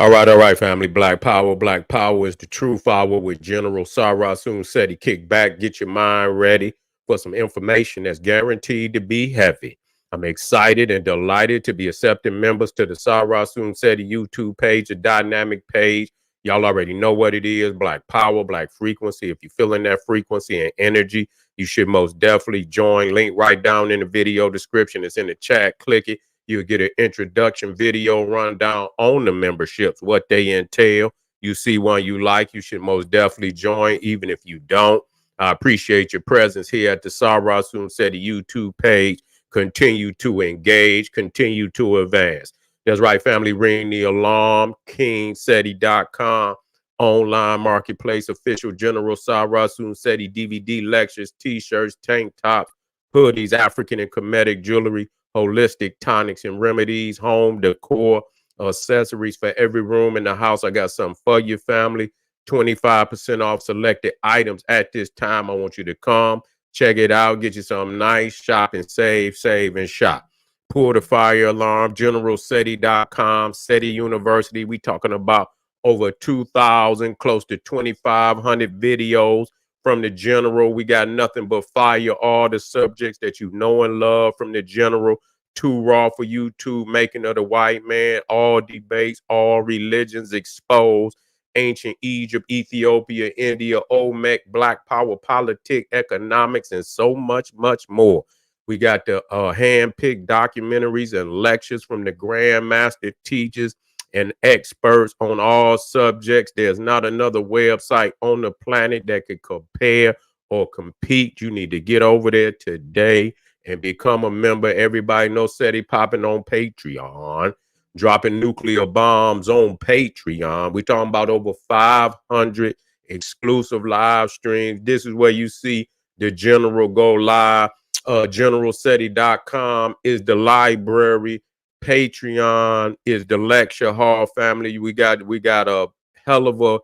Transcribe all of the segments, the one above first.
All right, family. Black Power. Black Power is the truth hour with General Sarasun Seti. Kick back, get your mind ready for some information that's guaranteed to be heavy. I'm excited and delighted to be accepting members to the Sarasun Seti YouTube page, a dynamic page. Y'all already know what it is. Black Power, Black Frequency. If you're feeling that frequency and energy, you should most definitely join. Link right down in the video description. It's in the chat. Click it. You'll get an introduction video rundown on the memberships, what they entail. You see one you like, you should most definitely join, even if you don't. I appreciate your presence here at the Sarasun Seti YouTube page. Continue to engage, continue to advance. That's right, family. Ring the alarm. KingSeti.com, online marketplace, official General Sarasun Seti DVD lectures, t-shirts, tank tops, hoodies, African and Kemetic jewelry, holistic tonics and remedies, home decor, accessories for every room in the house. I got something for your family. 25% off selected items at this time. I want you to come, check it out, get you something nice, shop and save and shop. Pull the fire alarm, generalseti.com, SETI University. We talking about over 2,000, close to 2,500 videos from the general. We got nothing but fire, all the subjects that you know and love from the general. Too raw for YouTube, making of the white man, all debates, all religions exposed, ancient Egypt, Ethiopia, India, Olmec, Black Power, politics, economics, and so much more. We got the hand-picked documentaries and lectures from the grandmaster teachers and experts on all subjects. There's not another website on the planet that could compare or compete. You need to get over there today and become a member. Everybody knows SETI popping on Patreon, dropping nuclear bombs on Patreon. We're talking about over 500 exclusive live streams. This is where you see the general go live. Generalseti.com is the library. Patreon is the lecture hall, family. We got a hell of a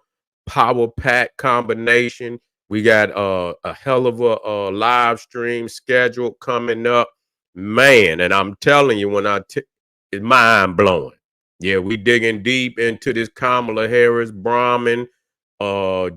power pack combination. We got a hell of a live stream schedule coming up, man. And I'm telling you, it's mind blowing. Yeah, we digging deep into this Kamala Harris, Brahmin,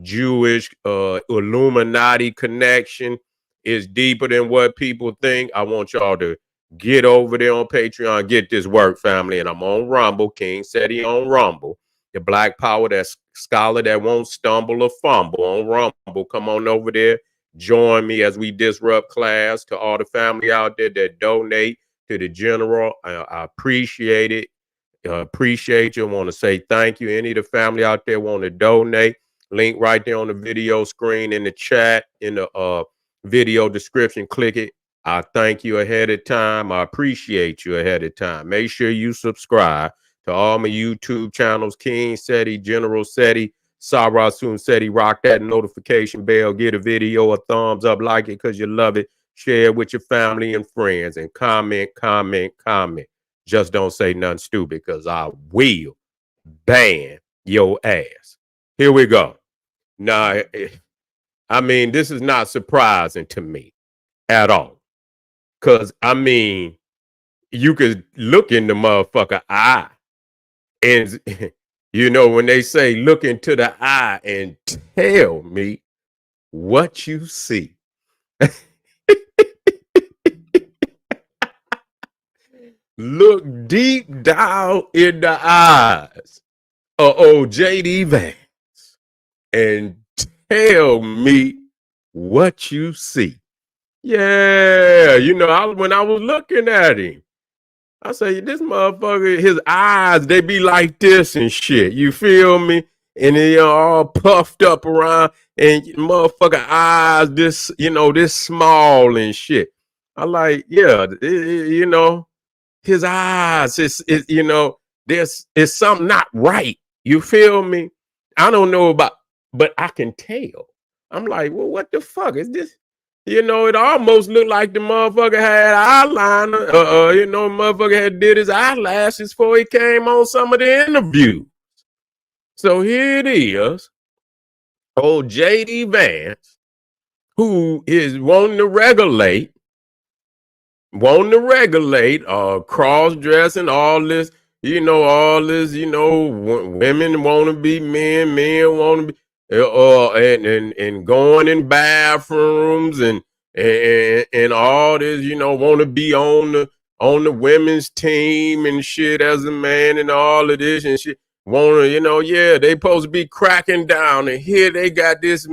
Jewish, Illuminati connection. Is deeper than what people think. I want y'all to get over there on Patreon, get this work, family. And I'm on Rumble, King Seti on Rumble. The Black Power, that scholar that won't stumble or fumble on Rumble. Come on over there. Join me as we disrupt class. To all the family out there that donate to the general, I appreciate it. Appreciate you. I want to say thank you. Any of the family out there want to donate, link right there on the video screen, in the chat, in the video description. Click it. I thank you ahead of time. I appreciate you ahead of time. Make sure you subscribe to all my YouTube channels, King Seti, General Seti, Sarasun Seti. Rock that notification bell. Get a video a thumbs up, like it because you love it. Share it with your family and friends, and comment. Just don't say nothing stupid, because I will ban your ass. Here we go. Now, I mean, this is not surprising to me at all. Because, I mean, you could look in the motherfucker eye. And, you know, when they say look into the eye and tell me what you see. Look deep down in the eyes of JD Vance and tell me what you see. Yeah, you know, when I was looking at him, I say, this motherfucker, his eyes, they be like this and shit. You feel me? And they all puffed up around, and motherfucker eyes this, you know, this small and shit. I like, yeah, you know, his eyes, it's you know, there's something not right. You feel me? I don't know about, but I can tell. I'm like, well, what the fuck is this? You know, it almost looked like the motherfucker had eyeliner. You know, motherfucker had did his eyelashes before he came on some of the interviews. So here it is, old JD Vance, who is wanting to regulate cross-dressing, all this, all this, women want to be men, men want to be, and going in bathrooms and all this, want to be on the women's team and shit as a man and all of this and shit. Want to, yeah, they supposed to be cracking down, and here they got this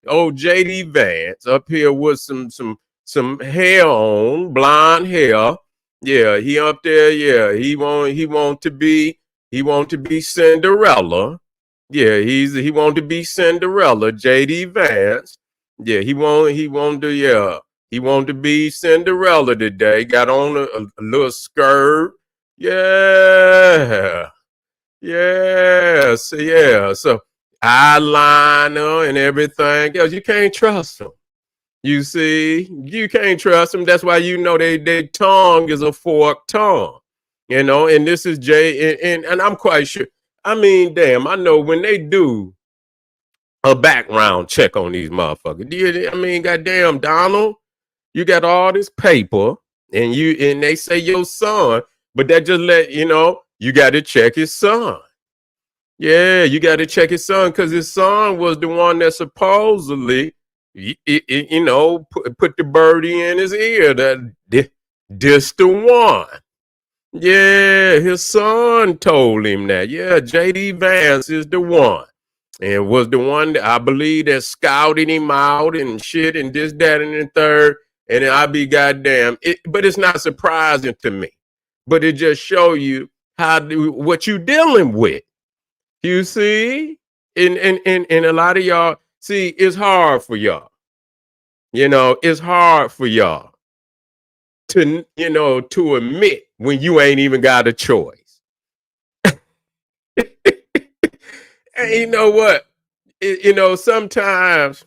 old JD Vance up here with some hair on, blonde hair. Yeah, he up there. Yeah, he want to be Cinderella. Yeah, he want to be Cinderella. JD Vance. Yeah, he want to be Cinderella today. Got on a little skirt. Yeah. Yeah. So eyeliner and everything else. You can't trust them. You see, you can't trust them. That's why their tongue is a forked tongue. And this is Jay, and I'm quite sure. I mean, damn, I know when they do a background check on these motherfuckers. I mean, goddamn, Donald, you got all this paper, and they say your son, but that just you got to check his son. Yeah, you got to check his son because his son was the one that supposedly, put the birdie in his ear that this the one. Yeah, his son told him that. Yeah, JD Vance is the one. And was the one that I believe that scouted him out and shit and this, that, and the third. And I be goddamn. But it's not surprising to me. But it just show you what you dealing with. You see? And a lot of y'all, see, it's hard for y'all. It's hard for y'all to admit when you ain't even got a choice. And you know what? Sometimes,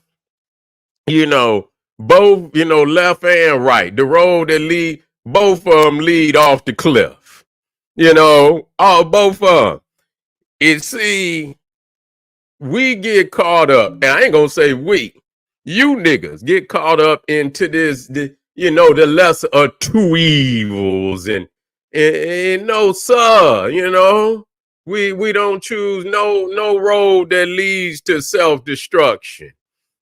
both, left and right, the road that lead, both of them lead off the cliff. Both of them. See, we get caught up, and I ain't gonna say we, you niggas get caught up into the lesser of two evils, and no, sir, we don't choose no road that leads to self-destruction.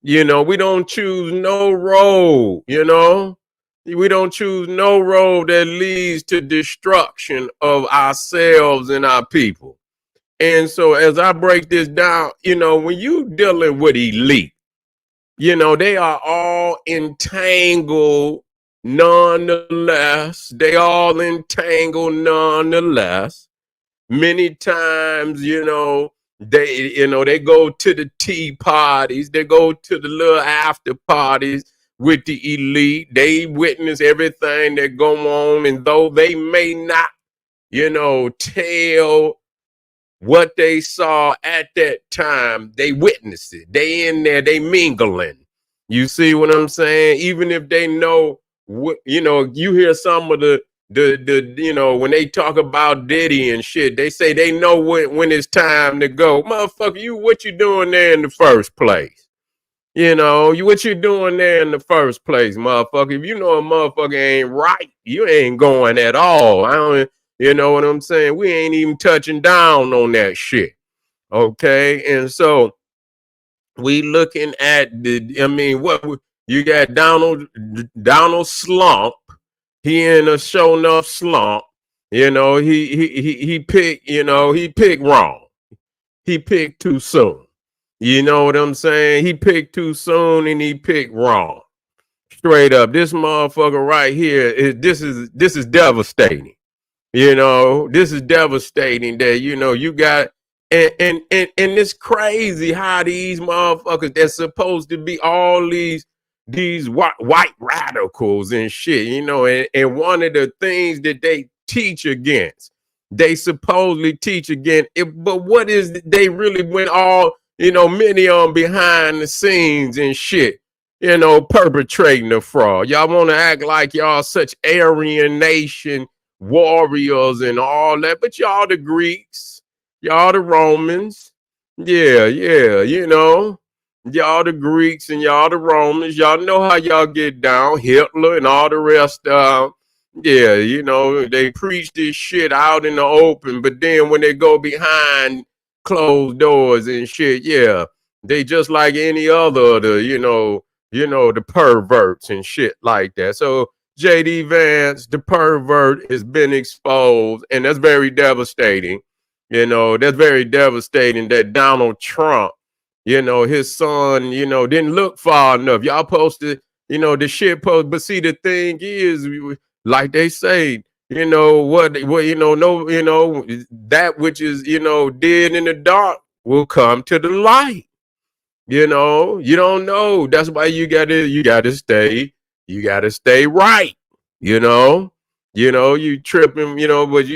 We don't choose no road, we don't choose no road that leads to destruction of ourselves and our people. And so as I break this down, when you dealing with elite, they are all entangled nonetheless. They all entangled nonetheless. Many times, they go to the tea parties, they go to the little after parties with the elite. They witness everything that go on, and though they may not, tell what they saw at that time, they witnessed it. They in there, they mingling. You see what I'm saying? Even if they know what, you hear some of the when they talk about Diddy and shit, they say they know when it's time to go. Motherfucker, what you doing there in the first place? What you doing there in the first place, motherfucker? If you know a motherfucker ain't right, you ain't going at all. I don't. You know what I'm saying? We ain't even touching down on that shit. Okay. And so we looking at what you got Donald Slump. He in a show enough slump. He picked wrong. He picked too soon. You know what I'm saying? He picked too soon and he picked wrong. Straight up. This motherfucker right here, this is devastating. This is devastating that, you got, and it's crazy how these motherfuckers, they're supposed to be all these white radicals and shit, and one of the things that they teach against, they supposedly teach against it, but what is they really went all, many of them behind the scenes and shit, perpetrating the fraud. Y'all want to act like y'all such Aryan nation warriors and all that, but y'all the Greeks, y'all the Romans, yeah, y'all the Greeks and y'all the Romans, y'all know how y'all get down, Hitler and all the rest of Yeah, you know, they preach this shit out in the open, but then when they go behind closed doors and shit, yeah, they just like any other the perverts and shit like that. So JD Vance, the pervert, has been exposed, and that's very devastating. That's very devastating that Donald Trump, his son, didn't look far enough. Y'all posted, the shit post, but see, the thing is, like they say, no, that which is, dead in the dark will come to the light. You don't know. That's why you gotta stay right. You know, you tripping, but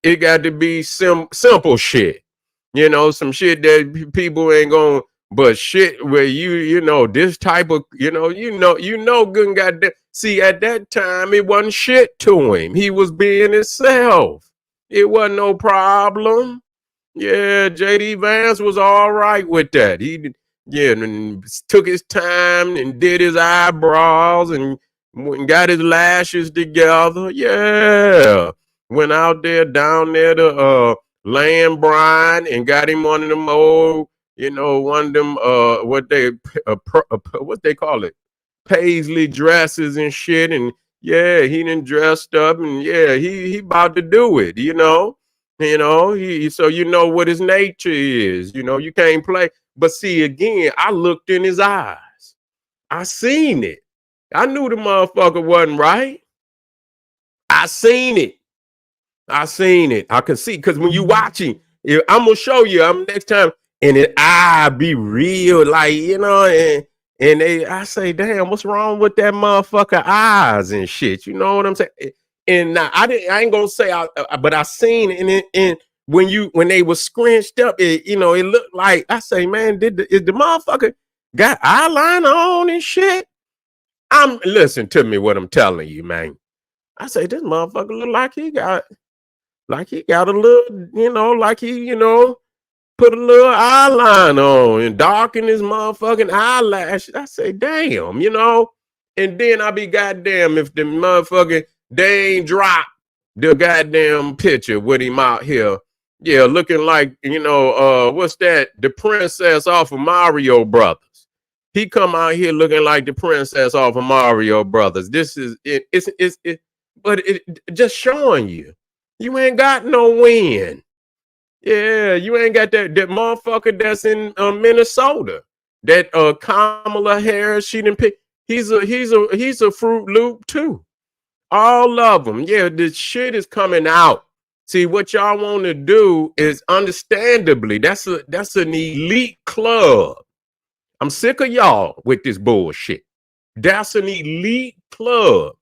it got to be simple shit. Some shit that people ain't going, but shit where this type of, good and goddamn. See, at that time, it wasn't shit to him. He was being himself. It wasn't no problem. Yeah, JD Vance was all right with that. And took his time and did his eyebrows and got his lashes together. Yeah, went out there down there to Land Brine and got him one of them old, one of them what they call it, paisley dresses and shit. And yeah, he done dressed up and yeah, he about to do it. So what his nature is. You can't play. But see, again, I looked in his eyes. I seen it. I knew the motherfucker wasn't right. I seen it. I can see, because when you watching, I'm gonna show you. Next time, and it I be real, like I say, damn, what's wrong with that motherfucker eyes and shit? You know what I'm saying? And now, I ain't gonna say, but I seen it, and when they was scrunched up, it looked like, I say, man, is the motherfucker got eyeliner on and shit? Listen to me, what I'm telling you, man. I say, this motherfucker look like he got a little, like he, put a little eyeliner on and darken his motherfucking eyelashes. I say, damn, and then I be goddamn if the motherfucker, they ain't drop the goddamn picture with him out here. Yeah, looking like, what's that? The princess off of Mario Brothers. He come out here looking like the princess off of Mario Brothers. This is it. But it just showing you ain't got no win. Yeah, you ain't got that motherfucker that's in Minnesota. That Kamala Harris, she didn't pick. He's a Fruit Loop too. All of them. Yeah, this shit is coming out. See, what y'all want to do is, understandably, that's an elite club. I'm sick of y'all with this bullshit. That's an elite club.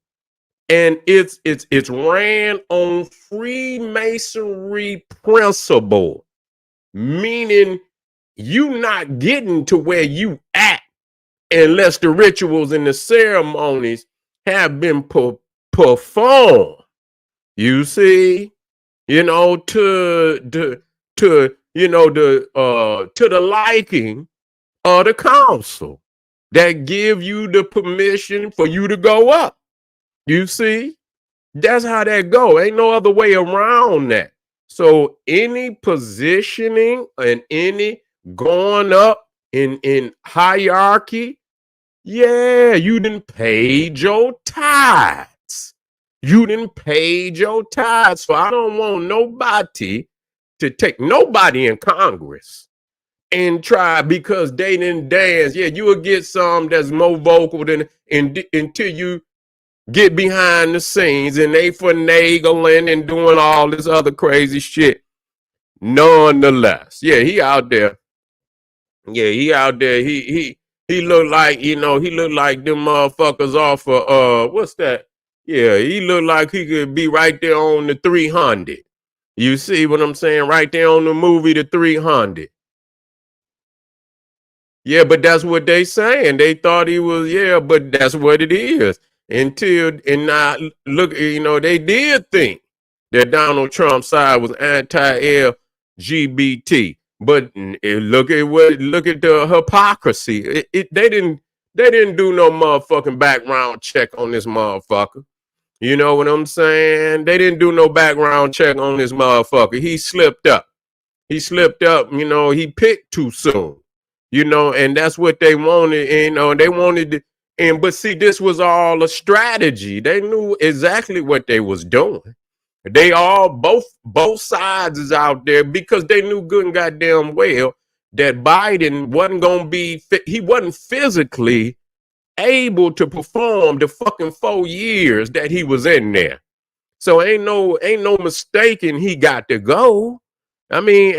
And it's ran on Freemasonry principle, meaning you not getting to where you at unless the rituals and the ceremonies have been performed. You see, to the liking of the council that give you the permission for you to go up. You see, that's how that go. Ain't no other way around that. So any positioning and any going up in hierarchy, yeah, you didn't pay your tithes. So I don't want nobody to take nobody in Congress and try, because they didn't dance. Yeah, you will get some that's more vocal than until you get behind the scenes and they finagling and doing all this other crazy shit. Nonetheless, yeah, he out there. Yeah, he out there. He looked like, he looked like them motherfuckers off of what's that? Yeah, he looked like he could be right there on the 300. You see what I'm saying? Right there on the movie, the 300. Yeah, but that's what they saying. They thought he was, yeah, but that's what it is. And now look, they did think that Donald Trump's side was anti-LGBT, but look at the hypocrisy. They didn't do no motherfucking background check on this motherfucker. You know what I'm saying? They didn't do no background check on this motherfucker. He slipped up. He slipped up, he picked too soon. And that's what they wanted. And they wanted to, but see, this was all a strategy. They knew exactly what they was doing. They all both sides is out there because they knew good and goddamn well that Biden wasn't gonna be he wasn't physically able to perform the fucking 4 years that he was in there. So ain't no mistaking he got to go. I mean,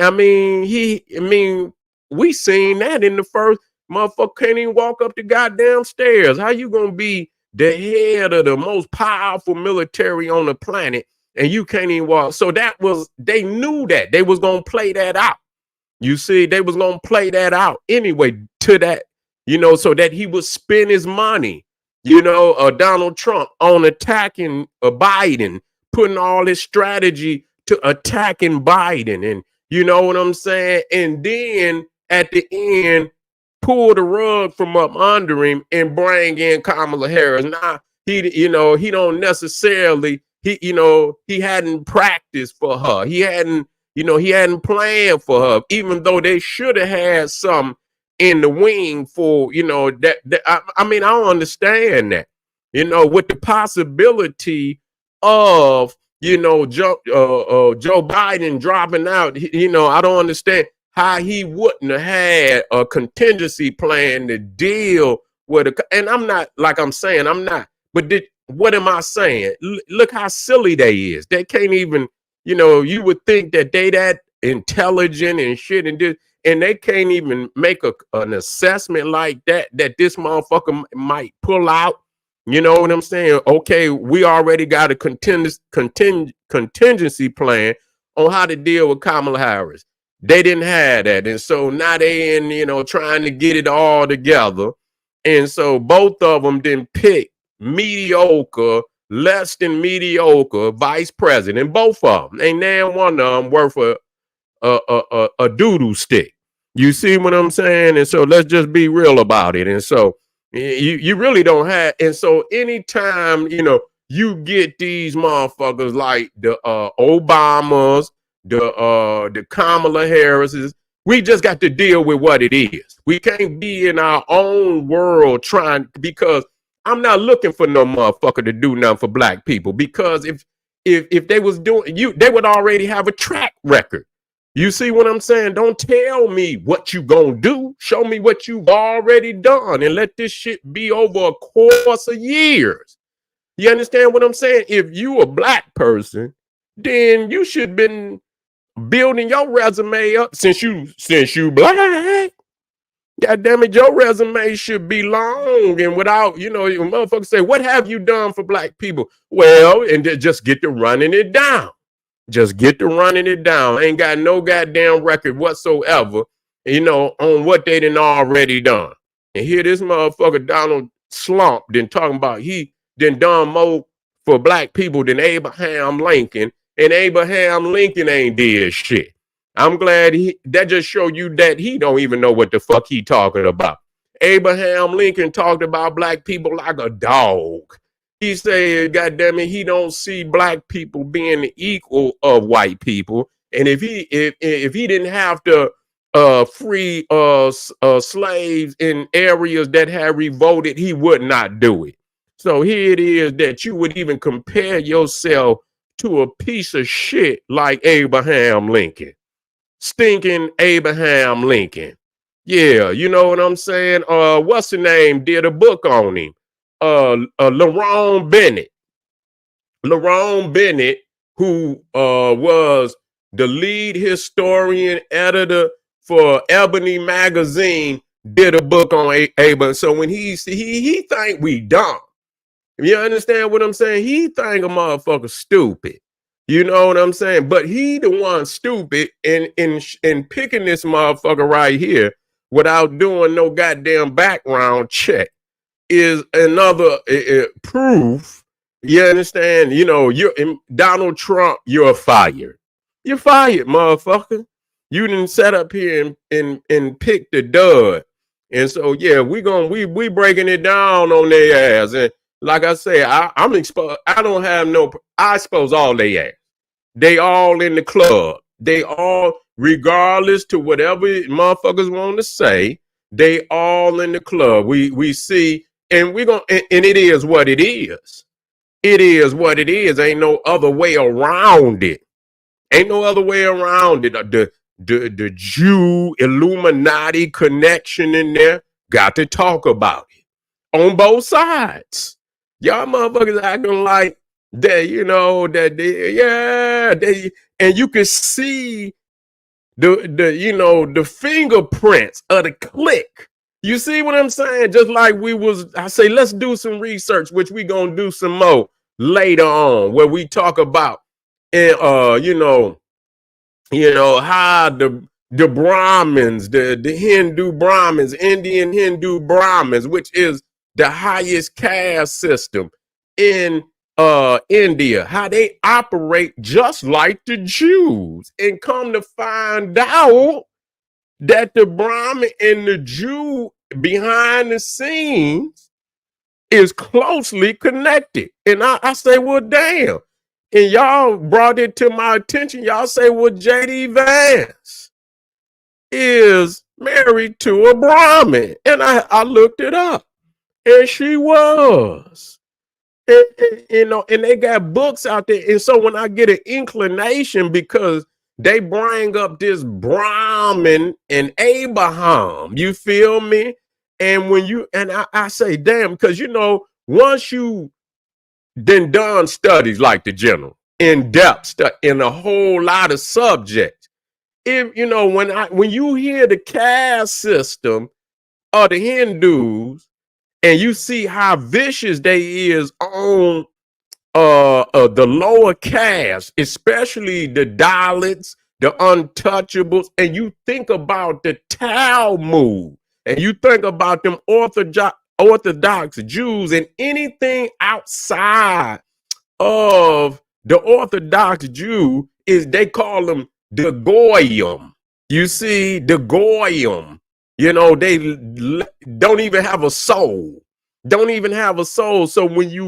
we seen that in the first. Motherfucker can't even walk up the goddamn stairs. How you gonna be the head of the most powerful military on the planet and you can't even walk? So they knew that they was gonna play that out. You see, they was gonna play that out anyway to that, so that he would spend his money, Donald Trump on attacking Biden, putting all his strategy to attacking Biden. And you know what I'm saying? And then at the end, pull the rug from up under him and bring in Kamala Harris. Now, he don't necessarily, he hadn't practiced for her. He hadn't planned for her, even though they should have had some in the wing for, I don't understand that, with the possibility of, Joe Biden dropping out, I don't understand how he wouldn't have had a contingency plan to deal with it. And I'm not, like I'm saying, I'm not, but what am I saying? Look how silly they is. They can't even, you would think that they that intelligent and shit and they can't even make an assessment like that this motherfucker might pull out. You know what I'm saying? Okay, we already got a contingency plan on how to deal with Kamala Harris. They didn't have that. And so now they in, trying to get it all together. And so both of them didn't pick mediocre, less than mediocre vice president. Both of them. Ain't now one of them worth a doodle stick. You see what I'm saying? And so let's just be real about it. And so you really don't have. And so anytime, you get these motherfuckers like the Obamas, the Kamala Harris's, we just got to deal with what it is. We can't be in our own world because I'm not looking for no motherfucker to do nothing for black people, because if they was doing they would already have a track record. You see what I'm saying? Don't tell me what you gonna do. Show me what you've already done and let this shit be over a course of years. You understand what I'm saying? If you a black person, then you should been building your resume up since you black. God damn it, your resume should be long and without, motherfuckers say, what have you done for black people? Well, and just get to running it down. Just get to running it down. Ain't got no goddamn record whatsoever, on what they done already done. And here this motherfucker Donald Slump then talking about he done more for black people than Abraham Lincoln, and Abraham Lincoln ain't did shit. I'm glad that just show you that he don't even know what the fuck he talking about. Abraham Lincoln talked about black people like a dog. He said, goddamn it, he don't see black people being the equal of white people. And if he didn't have to free slaves in areas that had revolted, he would not do it. So here it is that you would even compare yourself to a piece of shit like Abraham Lincoln. Stinking Abraham Lincoln. Yeah, you know what I'm saying? What's the name? Did a book on him. Lerone Bennett, who was the lead historian editor for Ebony magazine, did a book on Abraham. So when he think we dumb, you understand what I'm saying? He think a motherfucker stupid. You know what I'm saying? But he the one stupid in picking this motherfucker right here without doing no goddamn background check is another proof. You understand? You're Donald Trump, you're fired. You're fired, motherfucker. You didn't set up here and pick the dud. And so yeah, we breaking it down on their ass. like I say, I'm exposed. I don't have no. I expose all they ass. They all in the club. They all, regardless to whatever motherfuckers want to say, they all in the club. We see, and we gonna, and it is what it is. It is what it is. Ain't no other way around it. Ain't no other way around it. The Jew Illuminati connection in there. Got to talk about it on both sides. Y'all motherfuckers acting like that, you know, that they, yeah, they, and you can see the you know, the fingerprints of the click. You see what I'm saying? Just like I say, let's do some research, which we gonna do some more later on, where we talk about, and you know how the Brahmins, the Hindu Brahmins, Indian Hindu Brahmins, which is the highest caste system in India, how they operate just like the Jews, and come to find out that the Brahmin and the Jew behind the scenes is closely connected. And I say, well, damn. And y'all brought it to my attention. Y'all say, well, JD Vance is married to a Brahmin. And I looked it up. And she was. And, you know, and they got books out there. And so when I get an inclination, because they bring up this Brahmin and Abraham, you feel me? And when you, and I say, damn, because, you know, once you then done studies like the general, in-depth in a whole lot of subjects, if, you know, when you hear the caste system of the Hindus, and you see how vicious they is on the lower caste, especially the Dalits, the untouchables, and you think about the Talmud, and you think about them Orthodox Jews, and anything outside of the Orthodox Jew is, they call them the Goyim. You see, the Goyim, you know, they don't even have a soul. Don't even have a soul. So when you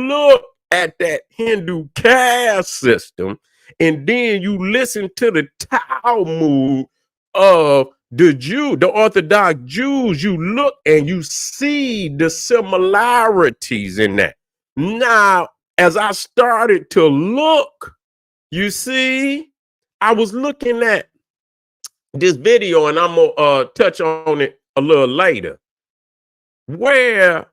look at that Hindu caste system, and then you listen to the Talmud of the Orthodox Jews, you look and you see the similarities in that. Now, as I started to look, you see, I was looking at this video, and I'm gonna touch on it a little later, where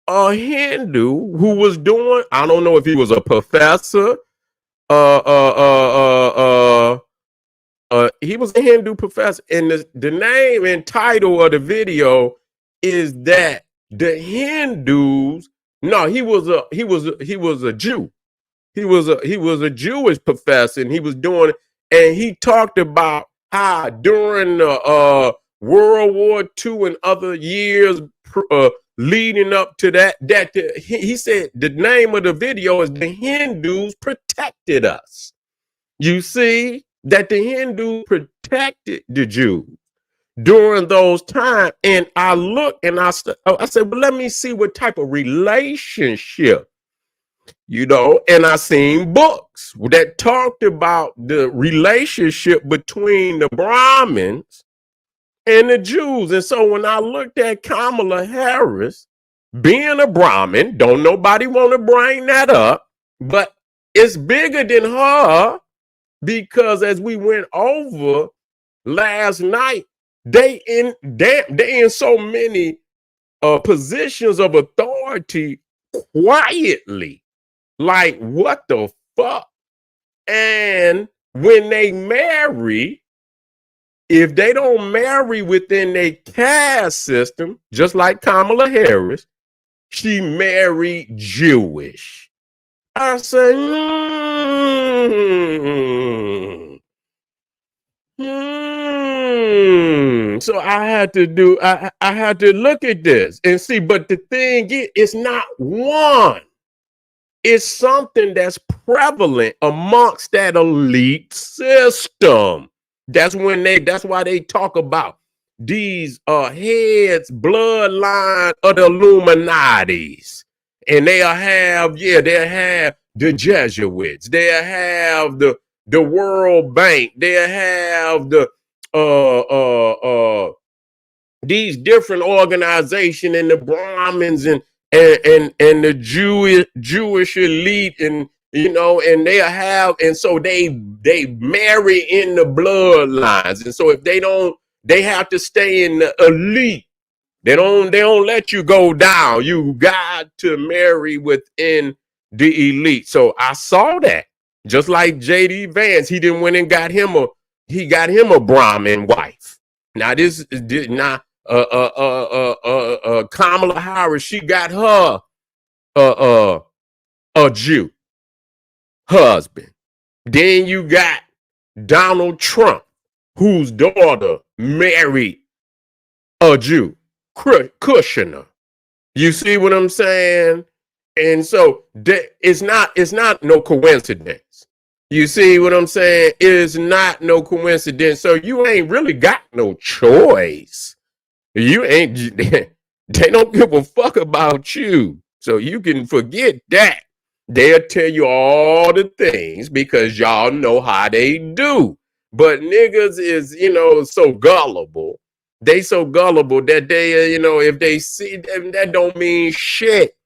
a Hindu who was doing, I don't know if he was a professor, he was a Hindu professor, and the name and title of the video is that the Hindus, no, he was a Jew. He was a Jewish professor, and he was doing, and he talked about how during the World War II and other years leading up to that, he said the name of the video is "The Hindus Protected Us." You see that the Hindus protected the Jews during those times, and I looked and I said, well, let me see what type of relationship, you know, and I seen books that talked about the relationship between the Brahmins and the Jews. And so when I looked at Kamala Harris being a Brahmin, don't nobody want to bring that up, but it's bigger than her, because as we went over last night, they in so many positions of authority quietly. Like, what the fuck? And when they marry, if they don't marry within their caste system, just like Kamala Harris, she married Jewish. I said, So I had to look at this and see, but the thing is, it's not one. It's something that's prevalent amongst that elite system. That's why they talk about these heads, bloodline of the Illuminatis. And they'll have the Jesuits, they'll have the World Bank, they'll have the these different organizations and the Brahmins and the Jewish elite, and and they'll have, and so they marry in the bloodlines, and so if they don't, they have to stay in the elite. They don't let you go down. You got to marry within the elite. So I saw that. Just like JD Vance, he didn't went and got him a Brahmin wife. Now this is not Kamala Harris. She got her a Jew husband. Then you got Donald Trump, whose daughter married a Jew. Kushner. You see what I'm saying? And so it's not no coincidence. You see what I'm saying? It is not no coincidence. So you ain't really got no choice. You ain't, they don't give a fuck about you. So you can forget that. They'll tell you all the things because y'all know how they do. But niggas is, so gullible. They so gullible that they, if they see them, that don't mean shit.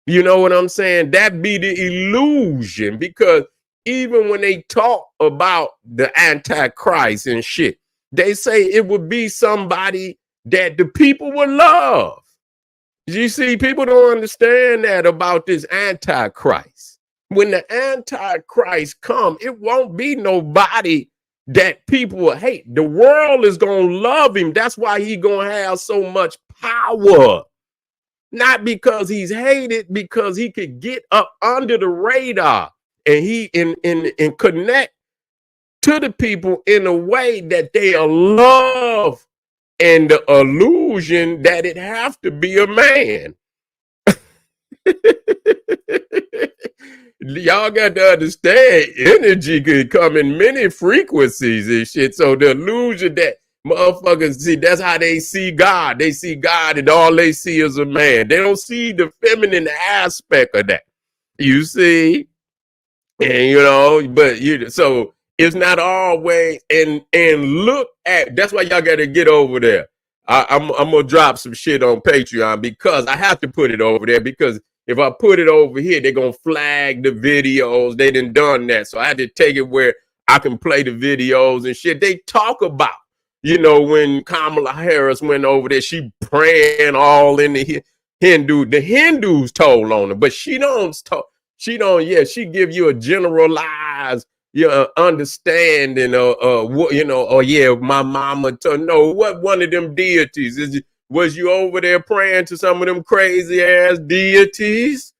You know what I'm saying? That be the illusion, because even when they talk about the Antichrist and shit, they say it would be somebody that the people would love. You see, people don't understand that about this Antichrist. When the Antichrist come, it won't be nobody that people will hate. The world is going to love him. That's why he going to have so much power. Not because he's hated, because he could get up under the radar and he and connect to the people in a way that they love, and the illusion that it have to be a man. Y'all got to understand, energy could come in many frequencies and shit. So the illusion that motherfuckers see, that's how they see God. They see God and all they see is a man. They don't see the feminine aspect of that. You see? And so it's not always, and look at, that's why y'all got to get over there. I'm gonna drop some shit on Patreon because I have to put it over there, because if I put it over here, they're gonna flag the videos. They done that. So I had to take it where I can play the videos and shit. They talk about, when Kamala Harris went over there, she praying all in the Hindus told on her, but she she give you a generalized understanding my mama to know what one of them deities was. You over there praying to some of them crazy ass deities?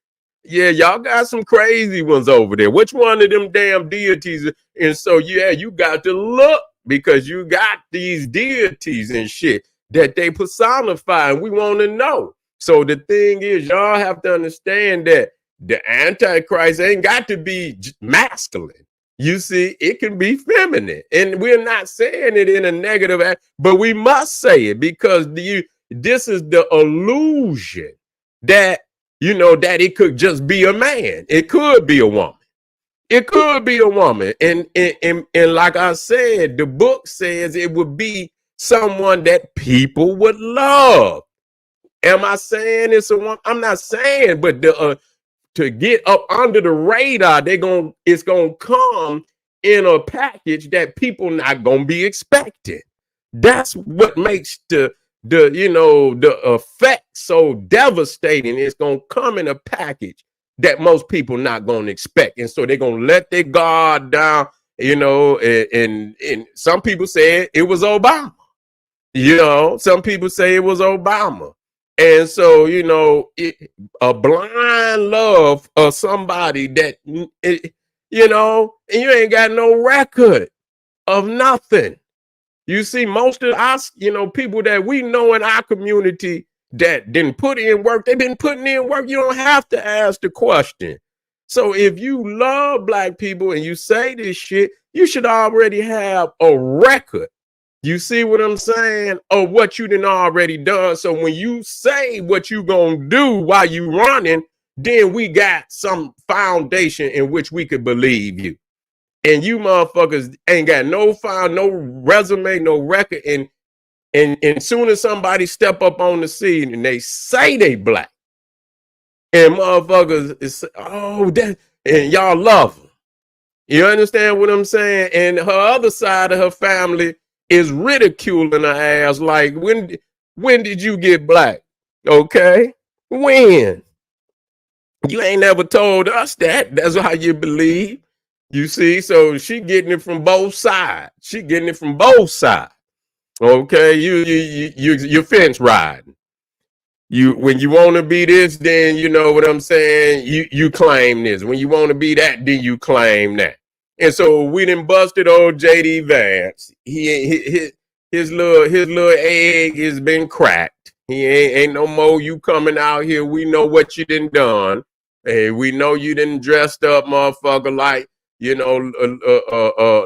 Yeah, y'all got some crazy ones over there. Which one of them damn deities? And so you got to look, because you got these deities and shit that they personify, and we want to know. So the thing is, y'all have to understand that the Antichrist ain't got to be masculine. You see, it can be feminine. And we're not saying it in a negative act, but we must say it because this is the illusion that, that it could just be a man. It could be a woman. It could be a woman. And like I said, the book says it would be someone that people would love. Am I saying it's a woman? I'm not saying, but to get up under the radar, it's gonna come in a package that people not gonna be expecting. That's what makes the effect so devastating. It's gonna come in a package that most people not gonna expect, and so they're gonna let their guard down. And some people say it was Obama. Some people say it was Obama. And so, a blind love of somebody that, and you ain't got no record of nothing. You see, most of us, people that we know in our community that didn't put in work, they've been putting in work. You don't have to ask the question. So if you love black people and you say this shit, you should already have a record. You see what I'm saying? Or what you done already done. So when you say what you gonna do while you running, then we got some foundation in which we could believe you. And you motherfuckers ain't got no file, no resume, no record. And soon as somebody step up on the scene and they say they black, and motherfuckers is, oh, that, and y'all love her. You understand what I'm saying? And her other side of her family is ridiculing her ass like, when did you get black? Okay? When? You ain't never told us that. That's how you believe. You see? So she getting it from both sides. She getting it from both sides. Okay? You fence riding. When you want to be this, then you know what I'm saying. You claim this. When you want to be that, then you claim that. And so we done busted old JD Vance. His little egg has been cracked. He ain't no more you coming out here. We know what you done. Hey, we know you done dressed up, motherfucker, like, you know,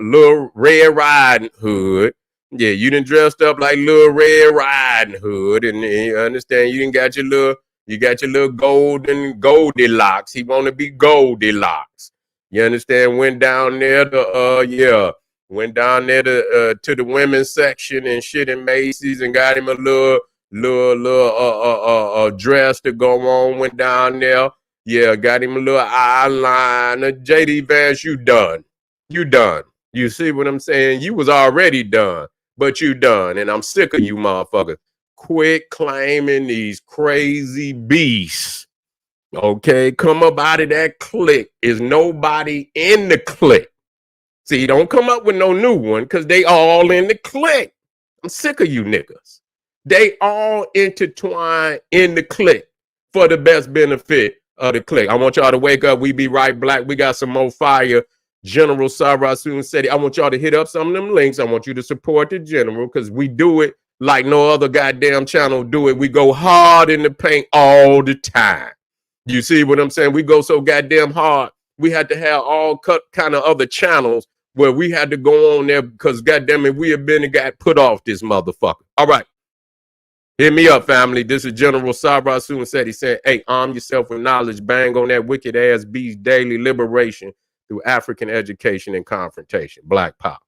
little Red Riding Hood. Yeah, you done dressed up like Little Red Riding Hood, and you understand you done got your little golden Goldilocks. He want to be Goldilocks. You understand? Went down there to the women's section and shit in Macy's and got him a little dress to go on. Went down there, yeah, got him a little eyeliner. JD Vance, you done. You see what I'm saying? You was already done. But you done, and I'm sick of you motherfuckers. Quit claiming these crazy beasts. Okay, come up out of that clique. Is nobody in the clique? See, don't come up with no new one, because they all in the clique. I'm sick of you niggas. They all intertwine in the clique for the best benefit of the clique. I want y'all to wake up. We be right black. We got some more fire. General Sarah soon said, I want y'all to hit up some of them links. I want you to support the general, because we do it like no other goddamn channel do it. We go hard in the paint all the time. You see what I'm saying? We go so goddamn hard. We had to have all kind of other channels where we had to go on there because goddamn it, we have been and got put off this motherfucker. All right. Hit me up, family. This is General Sarah soon said. He said, hey, arm yourself with knowledge. Bang on that wicked ass beast daily liberation through African education and confrontation. Black power.